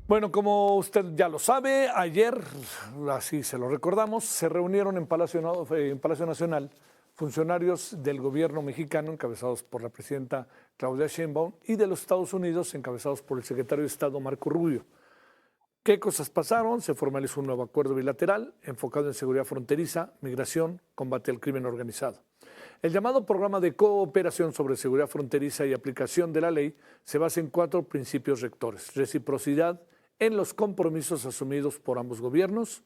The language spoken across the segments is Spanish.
Bueno, como usted ya lo sabe, ayer, así se lo recordamos, se reunieron en Palacio Nacional funcionarios del gobierno mexicano encabezados por la presidenta Claudia Sheinbaum y de los Estados Unidos encabezados por el secretario de Estado Marco Rubio. ¿Qué cosas pasaron? Se formalizó un nuevo acuerdo bilateral enfocado en seguridad fronteriza, migración, combate al crimen organizado. El llamado Programa de Cooperación sobre Seguridad Fronteriza y Aplicación de la Ley se basa en 4 principios rectores: reciprocidad en los compromisos asumidos por ambos gobiernos,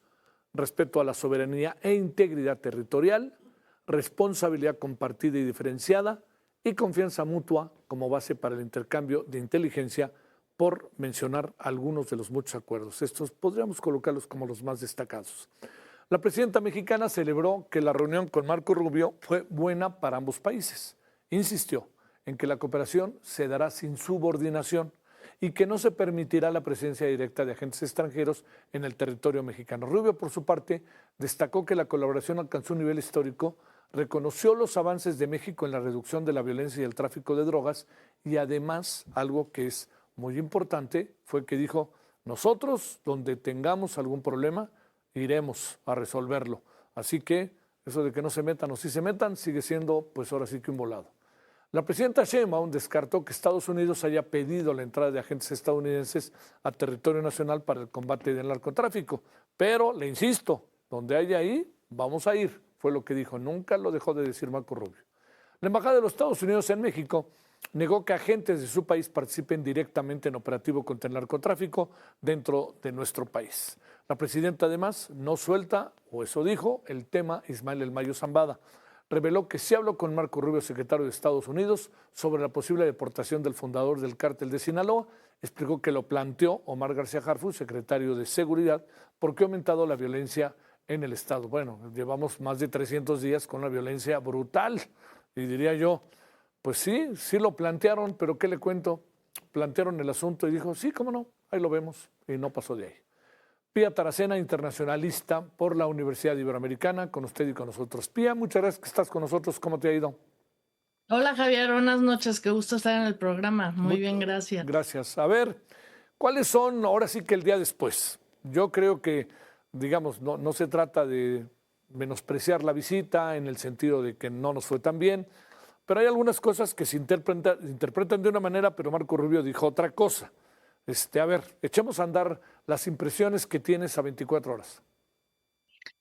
respeto a la soberanía e integridad territorial, responsabilidad compartida y diferenciada y confianza mutua como base para el intercambio de inteligencia, por mencionar algunos de los muchos acuerdos. Estos podríamos colocarlos como los más destacados. La presidenta mexicana celebró que la reunión con Marco Rubio fue buena para ambos países. Insistió en que la cooperación se dará sin subordinación y que no se permitirá la presencia directa de agentes extranjeros en el territorio mexicano. Rubio, por su parte, destacó que la colaboración alcanzó un nivel histórico, reconoció los avances de México en la reducción de la violencia y el tráfico de drogas y además, algo que es muy importante, fue que dijo: nosotros, donde tengamos algún problema, iremos a resolverlo. Así que eso de que no se metan o sí se metan sigue siendo, pues ahora sí que un volado. La presidenta Sheinbaum descartó que Estados Unidos haya pedido la entrada de agentes estadounidenses a territorio nacional para el combate del narcotráfico, pero le insisto, donde haya ahí, vamos a ir, fue lo que dijo. Nunca lo dejó de decir Marco Rubio. La Embajada de los Estados Unidos en México negó que agentes de su país participen directamente en operativo contra el narcotráfico dentro de nuestro país. La presidenta además no suelta, o eso dijo, el tema Ismael El Mayo Zambada. Reveló que sí habló con Marco Rubio, secretario de Estados Unidos, sobre la posible deportación del fundador del cártel de Sinaloa. Explicó que lo planteó Omar García Harfuch, secretario de Seguridad, porque ha aumentado la violencia en el Estado. Bueno, llevamos más de 300 días con una violencia brutal, y diría yo, pues sí, sí lo plantearon, pero ¿qué le cuento? Plantearon el asunto y dijo: sí, cómo no, ahí lo vemos, y no pasó de ahí. Pía Taracena, internacionalista por la Universidad Iberoamericana, con usted y con nosotros. Pía, muchas gracias que estás con nosotros. ¿Cómo te ha ido? Hola Javier, buenas noches, qué gusto estar en el programa. Muy bien, gracias. Gracias. A ver, ¿cuáles son ahora sí que el día después? Yo creo que, digamos, no se trata de menospreciar la visita en el sentido de que no nos fue tan bien, pero hay algunas cosas que se interpretan de una manera, pero Marco Rubio dijo otra cosa. A ver, echemos a andar las impresiones que tienes a 24 horas.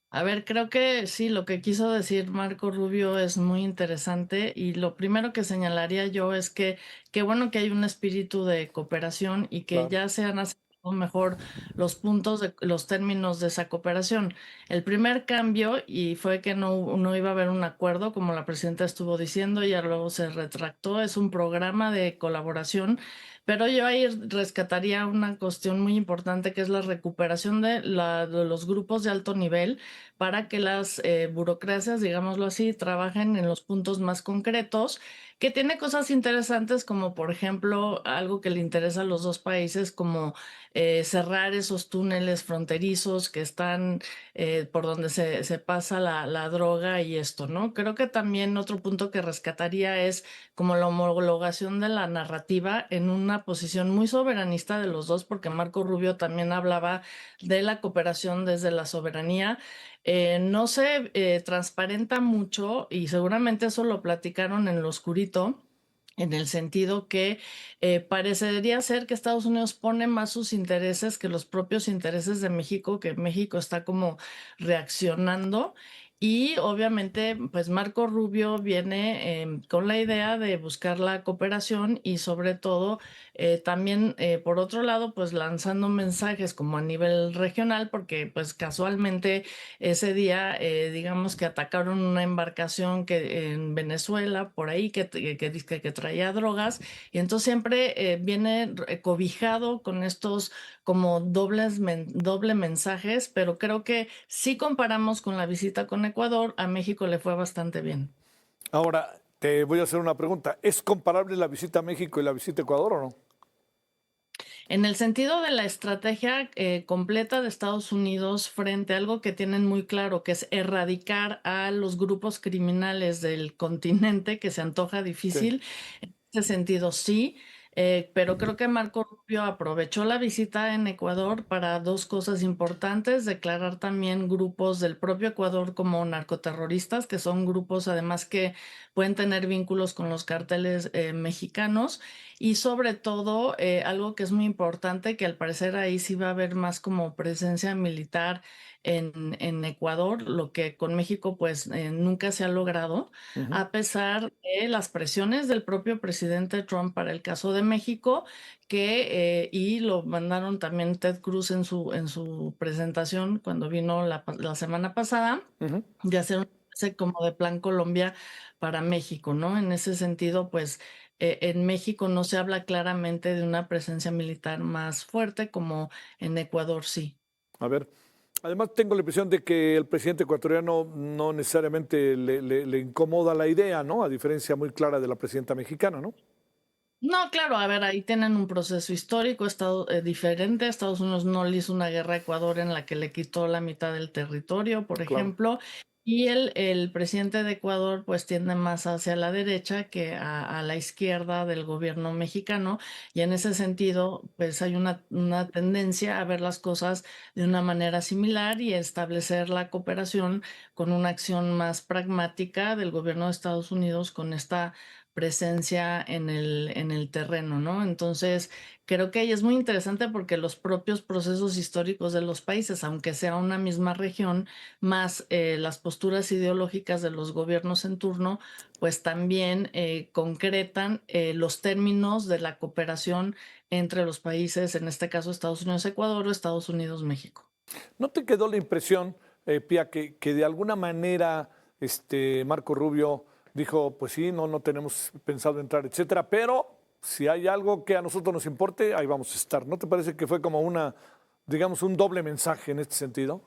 A ver, creo que sí, lo que quiso decir Marco Rubio es muy interesante y lo primero que señalaría yo es que qué bueno que hay un espíritu de cooperación y que Claro. ya se han aceptado mejor los puntos de los términos de esa cooperación. El primer cambio y fue que no iba a haber un acuerdo, como la presidenta estuvo diciendo, y ya luego se retractó, es un programa de colaboración. Pero yo ahí rescataría una cuestión muy importante que es la recuperación de los grupos de alto nivel para que las burocracias, digámoslo así, trabajen en los puntos más concretos, que tiene cosas interesantes como, por ejemplo, algo que le interesa a los dos países, como cerrar esos túneles fronterizos que están por donde se pasa la droga y esto, ¿no? Creo que también otro punto que rescataría es como la homologación de la narrativa en una posición muy soberanista de los dos, porque Marco Rubio también hablaba de la cooperación desde la soberanía. No se transparenta mucho y seguramente eso lo platicaron en lo oscurito, en el sentido que parecería ser que Estados Unidos pone más sus intereses que los propios intereses de México, que México está como reaccionando. Y obviamente, pues Marco Rubio viene con la idea de buscar la cooperación y sobre todo también, por otro lado, pues lanzando mensajes como a nivel regional, porque pues casualmente ese día, digamos que atacaron una embarcación que en Venezuela, por ahí, que traía drogas, y entonces siempre viene cobijado con estos como doble mensajes, pero creo que si comparamos con la visita con Ecuador, a México le fue bastante bien. Ahora, te voy a hacer una pregunta. ¿Es comparable la visita a México y la visita a Ecuador o no? En el sentido de la estrategia completa de Estados Unidos frente a algo que tienen muy claro, que es erradicar a los grupos criminales del continente, que se antoja Sí. difícil, en ese sentido sí. Pero creo que Marco Rubio aprovechó la visita en Ecuador para dos cosas importantes: declarar también grupos del propio Ecuador como narcoterroristas, que son grupos además que pueden tener vínculos con los cárteles mexicanos, y sobre todo algo que es muy importante, que al parecer ahí sí va a haber más como presencia militar en Ecuador, lo que con México pues nunca se ha logrado, Ujú. a pesar de las presiones del propio presidente Trump para el caso de México, y lo mandaron también Ted Cruz en su presentación cuando vino la semana pasada, Ujú. de hacer una especie como de plan Colombia para México, ¿no? En ese sentido, pues en México no se habla claramente de una presencia militar más fuerte como en Ecuador sí. A ver, además tengo la impresión de que el presidente ecuatoriano no necesariamente le incomoda la idea, ¿no? A diferencia muy clara de la presidenta mexicana, ¿no? No, claro, a ver, ahí tienen un proceso histórico diferente. Estados Unidos no le hizo una guerra a Ecuador en la que le quitó la mitad del territorio, por Claro. ejemplo, y el presidente de Ecuador pues tiende más hacia la derecha que a la izquierda del gobierno mexicano, y en ese sentido pues hay una tendencia a ver las cosas de una manera similar y establecer la cooperación con una acción más pragmática del gobierno de Estados Unidos con esta presencia en el terreno, ¿no? Entonces, creo que ahí es muy interesante porque los propios procesos históricos de los países, aunque sea una misma región, más las posturas ideológicas de los gobiernos en turno, pues también concretan los términos de la cooperación entre los países, en este caso Estados Unidos-Ecuador o Estados Unidos-México. ¿No te quedó la impresión, Pía, que de alguna manera Marco Rubio dijo, pues sí, no tenemos pensado entrar, etcétera, pero si hay algo que a nosotros nos importe, ahí vamos a estar? ¿No te parece que fue como una, digamos, un doble mensaje en este sentido?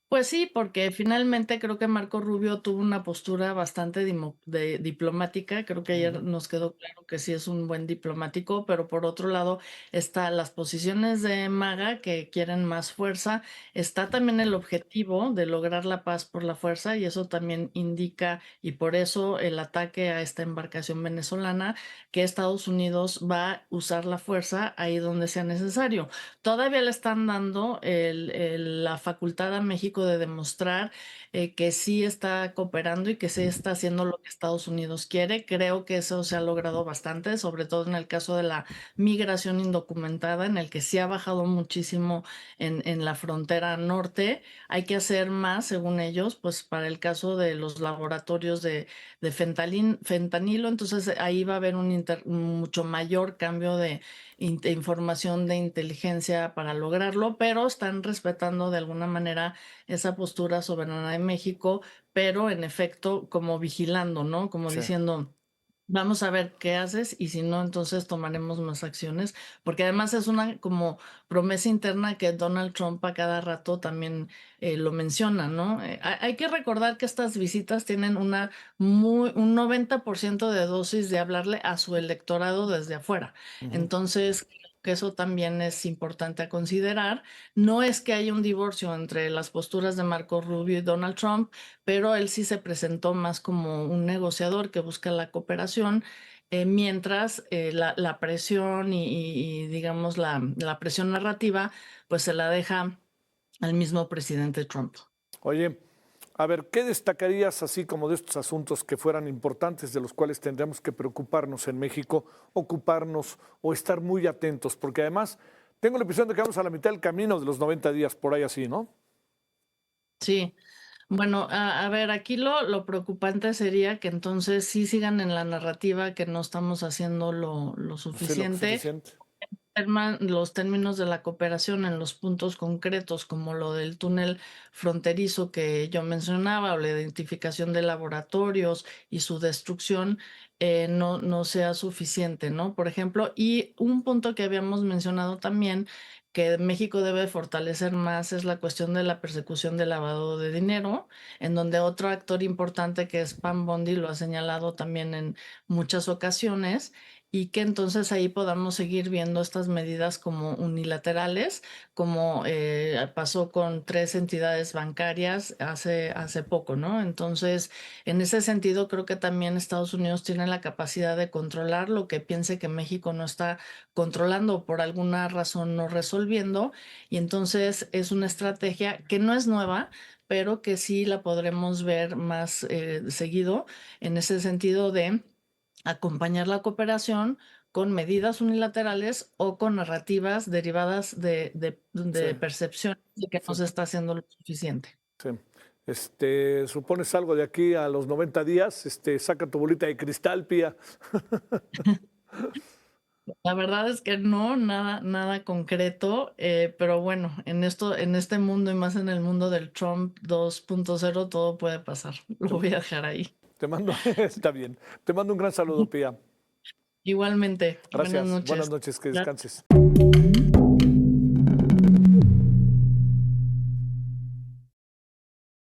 Pues sí, porque finalmente creo que Marco Rubio tuvo una postura bastante diplomática. Creo que ayer Ujú. nos quedó claro que sí es un buen diplomático, pero por otro lado está las posiciones de MAGA que quieren más fuerza. Está también el objetivo de lograr la paz por la fuerza, y eso también indica, y por eso el ataque a esta embarcación venezolana, que Estados Unidos va a usar la fuerza ahí donde sea necesario. Todavía le están dando la facultad a México de demostrar que sí está cooperando y que sí está haciendo lo que Estados Unidos quiere. Creo que eso se ha logrado bastante, sobre todo en el caso de la migración indocumentada, en el que sí ha bajado muchísimo en la frontera norte. Hay que hacer más, según ellos, pues para el caso de los laboratorios de fentanilo. Entonces ahí va a haber mucho mayor cambio de información de inteligencia para lograrlo, pero están respetando de alguna manera esa postura soberana de México, pero en efecto como vigilando, ¿no? Como Sí. diciendo, vamos a ver qué haces y si no, entonces tomaremos más acciones, porque además es una como promesa interna que Donald Trump a cada rato también lo menciona, ¿no? Hay que recordar que estas visitas tienen un 90% de dosis de hablarle a su electorado desde afuera. Ujú. Entonces, creo que eso también es importante a considerar. No es que haya un divorcio entre las posturas de Marco Rubio y Donald Trump, pero él sí se presentó más como un negociador que busca la cooperación, mientras la presión y, digamos, la presión narrativa, pues se la deja al mismo presidente Trump. Oye, a ver, ¿qué destacarías así como de estos asuntos que fueran importantes, de los cuales tendríamos que preocuparnos en México, ocuparnos o estar muy atentos? Porque además tengo la impresión de que vamos a la mitad del camino de los 90 días, por ahí así, ¿no? Sí. Bueno, a ver, aquí lo preocupante sería que entonces sí sigan en la narrativa que no estamos haciendo lo Sí, lo suficiente. suficiente. Los términos de la cooperación en los puntos concretos, como lo del túnel fronterizo que yo mencionaba, o la identificación de laboratorios y su destrucción, no sea suficiente, ¿no? Por ejemplo, y un punto que habíamos mencionado también, que México debe fortalecer más, es la cuestión de la persecución del lavado de dinero, en donde otro actor importante que es Pam Bondi lo ha señalado también en muchas ocasiones. y que entonces ahí podamos seguir viendo estas medidas como unilaterales, como pasó con 3 entidades bancarias hace poco, ¿no? Entonces, en ese sentido, creo que también Estados Unidos tiene la capacidad de controlar lo que piense que México no está controlando o por alguna razón no resolviendo, y entonces es una estrategia que no es nueva, pero que sí la podremos ver más seguido en ese sentido de acompañar la cooperación con medidas unilaterales o con narrativas derivadas de Sí, percepción de que no sí, se está haciendo lo suficiente. sí. Supones algo de aquí a los 90 días, saca tu bolita de cristal, Pía. La verdad es que no, nada concreto, pero bueno, en este mundo y más en el mundo del Trump 2.0, todo puede pasar. Lo Te, voy a dejar ahí. te mando, está bien. Te mando un gran saludo, Pía. Igualmente, buenas Gracias. Buenas noches. noches, que Gracias. descanses.